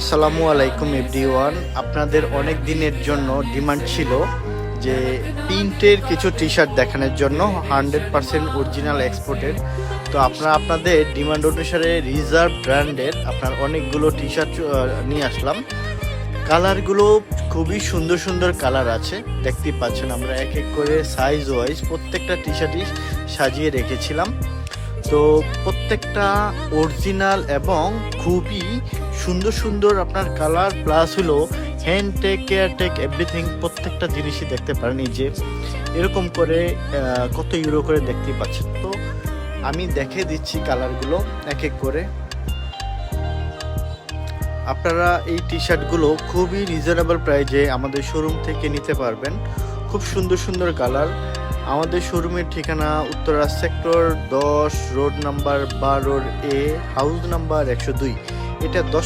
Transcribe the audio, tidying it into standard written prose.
আসসালামু আলাইকুম এভরিওয়ান। আপনাদের অনেক দিনের জন্য ডিমান্ড ছিল যে প্রিন্টের কিছু টি শার্ট দেখানোর জন্য 100% অরিজিনাল এক্সপোর্টের। তো আপনাদের ডিমান্ড অনুসারে রিজার্ভ ব্র্যান্ডের আপনার অনেকগুলো টি শার্ট নিয়ে আসলাম। কালারগুলো খুবই সুন্দর সুন্দর কালার আছে, দেখতেই পাচ্ছেন। আমরা এক এক করে সাইজ ওয়াইজ প্রত্যেকটা টি শার্টই সাজিয়ে রেখেছিলাম। তো প্রত্যেকটা অরিজিনাল এবং খুবই সুন্দর সুন্দর আপনার কালার, প্লাস হলো হ্যান্ড টেক, কেয়ার টেক, এভরিথিং প্রত্যেকটা জিনিসই দেখতে পারেন। এই যে এরকম করে কত ইউরো করে দেখতেই পাচ্ছেন। তো আমি দেখে দিচ্ছি কালারগুলো এক এক করে। আপনারা এই টি শার্টগুলো খুবই রিজনেবল প্রাইজে আমাদের শোরুম থেকে নিতে পারবেন। খুব সুন্দর সুন্দর কালার। আমাদের শোরুমের ঠিকানা উত্তরা সেক্টর 10, রোড নাম্বার 12 এ, হাউস নাম্বার 102। এটা 10